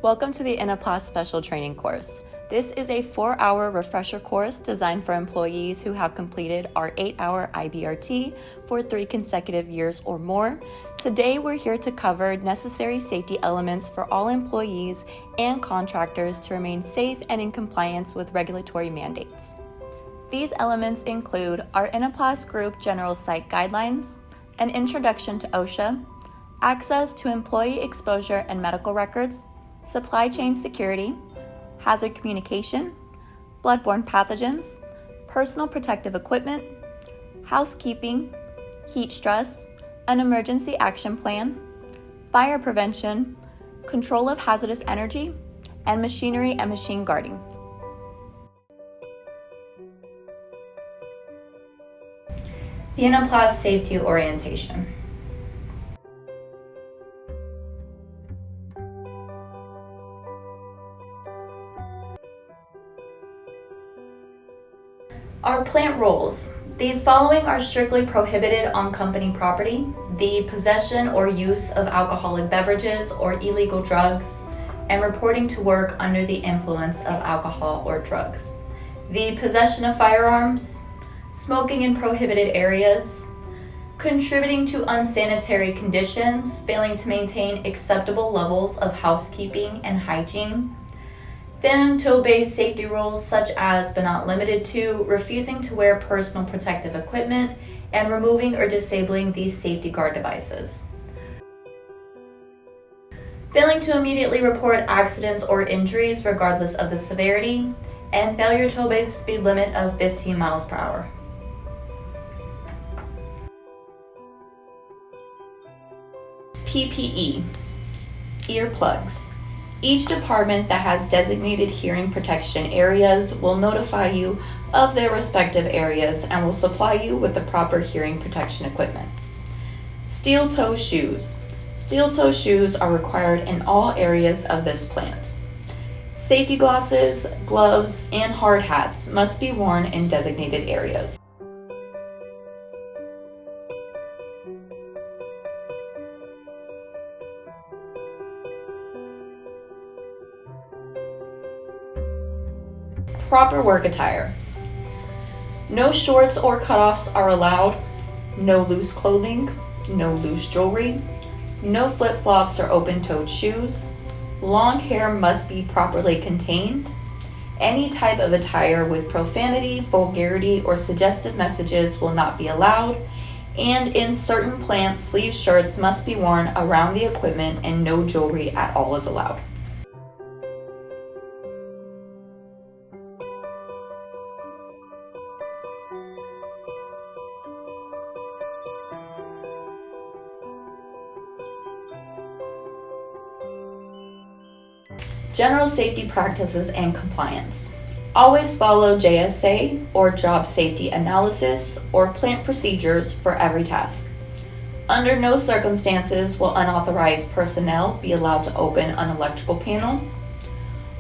Welcome to the Inteplast Special Training Course. This is a 4-hour refresher course designed for employees who have completed our 8-hour IBRT for 3 consecutive years or more. Today, we're here to cover necessary safety elements for all employees and contractors to remain safe and in compliance with regulatory mandates. These elements include our Inteplast Group General Site Guidelines, an introduction to OSHA, access to employee exposure and medical records, supply chain security, hazard communication, bloodborne pathogens, personal protective equipment, housekeeping, heat stress, an emergency action plan, fire prevention, control of hazardous energy, and machinery and machine guarding. The Inteplast Safety Orientation. Our plant rules. The following are strictly prohibited on company property: the possession or use of alcoholic beverages or illegal drugs, and reporting to work under the influence of alcohol or drugs, the possession of firearms, smoking in prohibited areas, contributing to unsanitary conditions, failing to maintain acceptable levels of housekeeping and hygiene, failing to obey safety rules such as, but not limited to, refusing to wear personal protective equipment, and removing or disabling these safety guard devices. Failing to immediately report accidents or injuries regardless of the severity, and failure to obey the speed limit of 15 miles per hour. PPE, earplugs. Each department that has designated hearing protection areas will notify you of their respective areas and will supply you with the proper hearing protection equipment. Steel toe shoes. Steel toe shoes are required in all areas of this plant. Safety glasses, gloves, and hard hats must be worn in designated areas. Proper work attire. No shorts or cutoffs are allowed, no loose clothing, no loose jewelry, no flip-flops or open-toed shoes. Long hair must be properly contained. Any type of attire with profanity, vulgarity, or suggestive messages will not be allowed, and in certain plants, sleeve shirts must be worn around the equipment and no jewelry at all is allowed. General safety practices and compliance. Always follow JSA or job safety analysis or plant procedures for every task. Under no circumstances will unauthorized personnel be allowed to open an electrical panel.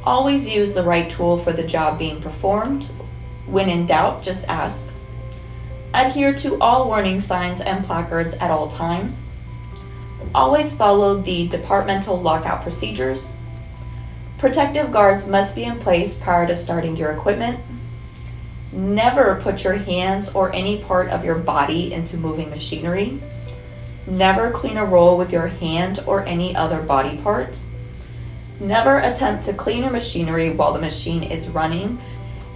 Always use the right tool for the job being performed. When in doubt, just ask. Adhere to all warning signs and placards at all times. Always follow the departmental lockout procedures. Protective guards must be in place prior to starting your equipment. Never put your hands or any part of your body into moving machinery. Never clean a roll with your hand or any other body part. Never attempt to clean your machinery while the machine is running.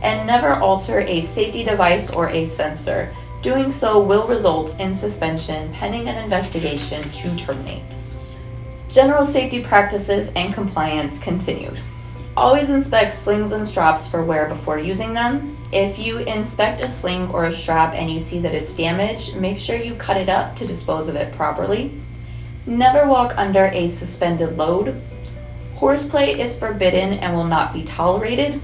And never alter a safety device or a sensor. Doing so will result in suspension pending an investigation to terminate. General safety practices and compliance continued. Always inspect slings and straps for wear before using them. If you inspect a sling or a strap and you see that it's damaged, make sure you cut it up to dispose of it properly. Never walk under a suspended load. Horseplay is forbidden and will not be tolerated,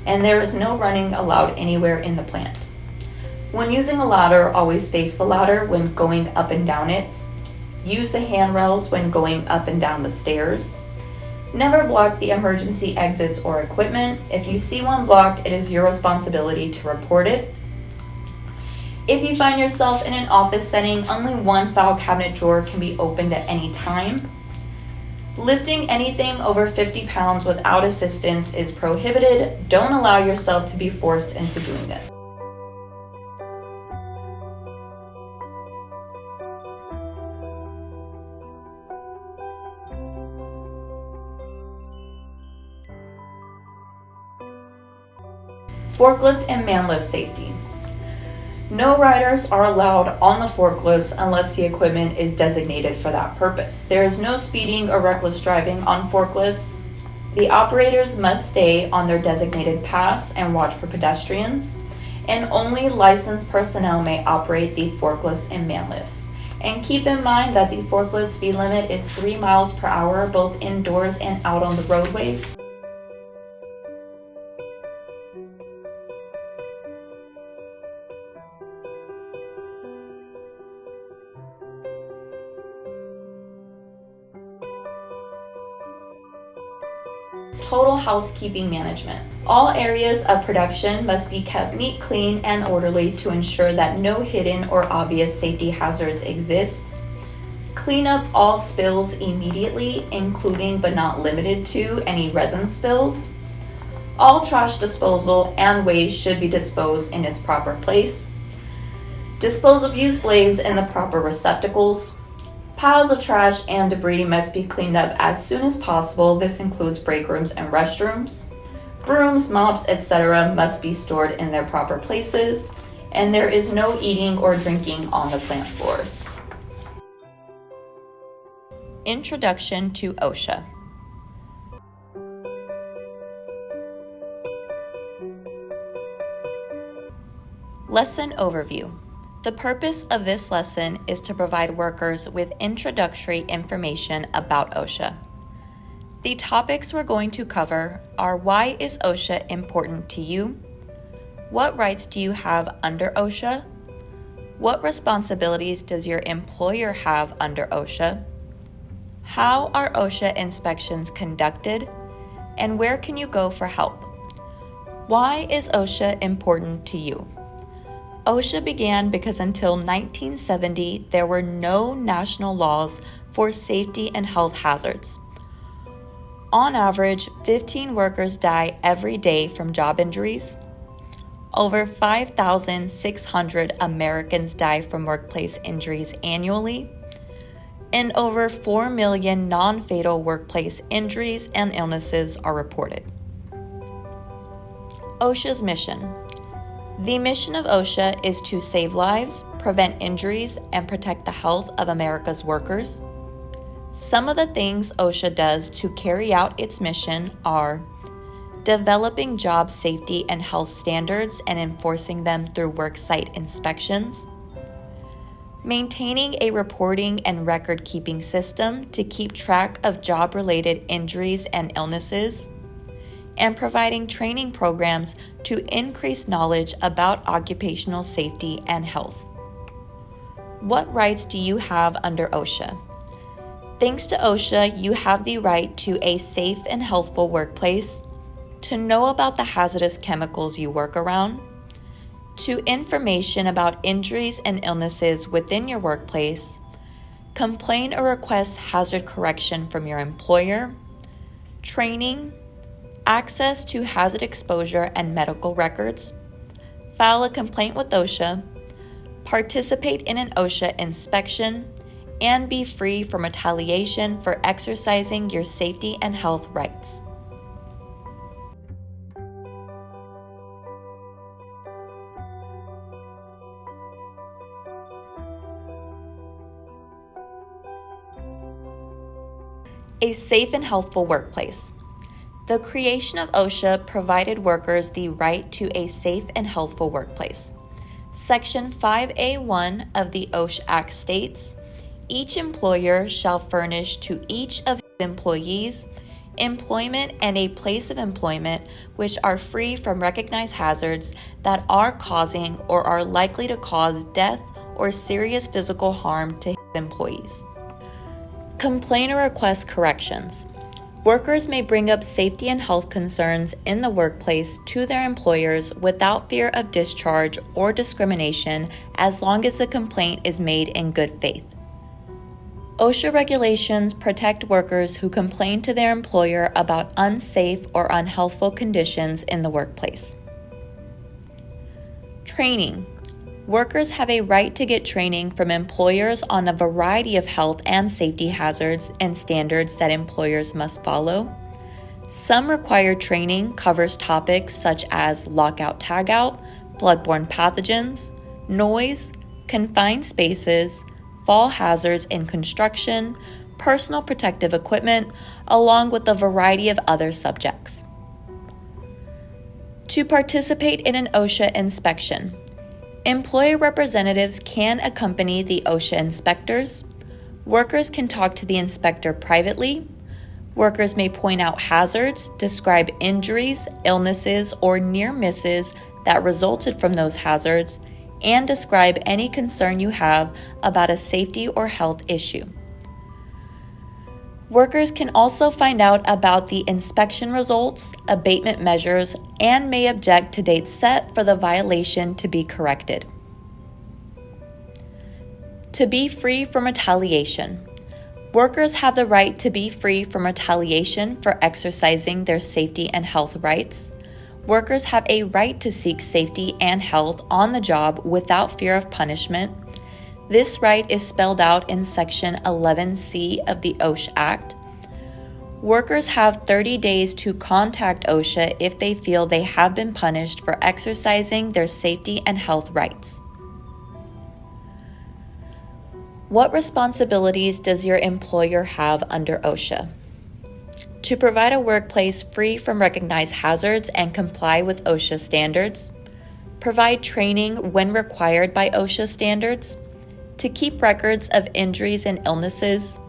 and there is no running allowed anywhere in the plant. When using a ladder, always face the ladder when going up and down it. Use the handrails when going up and down the stairs. Never block the emergency exits or equipment. If you see one blocked, it is your responsibility to report it. If you find yourself in an office setting, only one file cabinet drawer can be opened at any time. Lifting anything over 50 pounds without assistance is prohibited. Don't allow yourself to be forced into doing this. Forklift and man lift safety. No riders are allowed on the forklifts unless the equipment is designated for that purpose. There is no speeding or reckless driving on forklifts. The operators must stay on their designated paths and watch for pedestrians, and only licensed personnel may operate the forklifts and man lifts. And keep in mind that the forklift speed limit is 3 miles per hour, both indoors and out on the roadways. Total housekeeping management. All areas of production must be kept neat, clean, and orderly to ensure that no hidden or obvious safety hazards exist. Clean up all spills immediately, including but not limited to any resin spills. All trash disposal and waste should be disposed in its proper place. Dispose of used blades in the proper receptacles. Piles of trash and debris must be cleaned up as soon as possible. This includes break rooms and restrooms. Brooms, mops, etc. must be stored in their proper places, and there is no eating or drinking on the plant floors. Introduction to OSHA. Lesson overview. The purpose of this lesson is to provide workers with introductory information about OSHA. The topics we're going to cover are: why is OSHA important to you? What rights do you have under OSHA? What responsibilities does your employer have under OSHA? How are OSHA inspections conducted? And where can you go for help? Why is OSHA important to you? OSHA began because until 1970, there were no national laws for safety and health hazards. On average, 15 workers die every day from job injuries. Over 5,600 Americans die from workplace injuries annually, and over 4 million non-fatal workplace injuries and illnesses are reported. OSHA's mission. The mission of OSHA is to save lives, prevent injuries, and protect the health of America's workers. Some of the things OSHA does to carry out its mission are developing job safety and health standards and enforcing them through worksite inspections, maintaining a reporting and record-keeping system to keep track of job-related injuries and illnesses, and providing training programs to increase knowledge about occupational safety and health. What rights do you have under OSHA? Thanks to OSHA, you have the right to a safe and healthful workplace, to know about the hazardous chemicals you work around, to information about injuries and illnesses within your workplace, complain or request hazard correction from your employer, training, access to hazard exposure and medical records, file a complaint with OSHA, participate in an OSHA inspection, and be free from retaliation for exercising your safety and health rights. A safe and healthful workplace. The creation of OSHA provided workers the right to a safe and healthful workplace. Section 5A1 of the OSHA Act states, each employer shall furnish to each of his employees employment and a place of employment which are free from recognized hazards that are causing or are likely to cause death or serious physical harm to his employees. Complain or request corrections. Workers may bring up safety and health concerns in the workplace to their employers without fear of discharge or discrimination as long as the complaint is made in good faith. OSHA regulations protect workers who complain to their employer about unsafe or unhealthful conditions in the workplace. Training. Workers have a right to get training from employers on a variety of health and safety hazards and standards that employers must follow. Some required training covers topics such as lockout-tagout, bloodborne pathogens, noise, confined spaces, fall hazards in construction, personal protective equipment, along with a variety of other subjects. To participate in an OSHA inspection, employee representatives can accompany the OSHA inspectors. Workers can talk to the inspector privately. Workers may point out hazards, describe injuries, illnesses, or near misses that resulted from those hazards, and describe any concern you have about a safety or health issue. Workers can also find out about the inspection results, abatement measures, and may object to dates set for the violation to be corrected. To be free from retaliation. Workers have the right to be free from retaliation for exercising their safety and health rights. Workers have a right to seek safety and health on the job without fear of punishment. This right is spelled out in Section 11C of the OSHA Act. Workers have 30 days to contact OSHA if they feel they have been punished for exercising their safety and health rights. What responsibilities does your employer have under OSHA? To provide a workplace free from recognized hazards and comply with OSHA standards. Provide training when required by OSHA standards. To keep records of injuries and illnesses.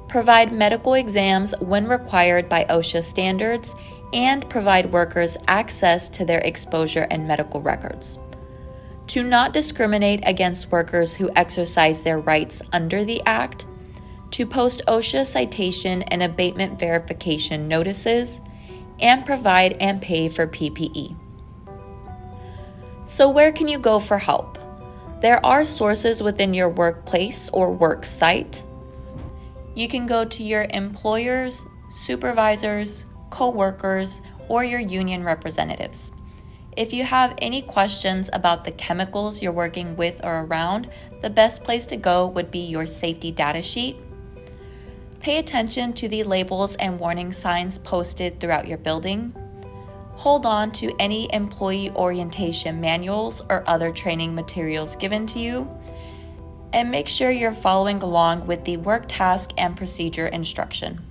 Provide medical exams when required by OSHA standards, and provide workers access to their exposure and medical records. To not discriminate against workers who exercise their rights under the Act. To post OSHA citation and abatement verification notices, and provide and pay for PPE. So where can you go for help? There are sources within your workplace or work site. You can go to your employers, supervisors, co-workers, or your union representatives. If you have any questions about the chemicals you're working with or around, the best place to go would be your safety data sheet. Pay attention to the labels and warning signs posted throughout your building. Hold on to any employee orientation manuals or other training materials given to you. And make sure you're following along with the work task and procedure instruction.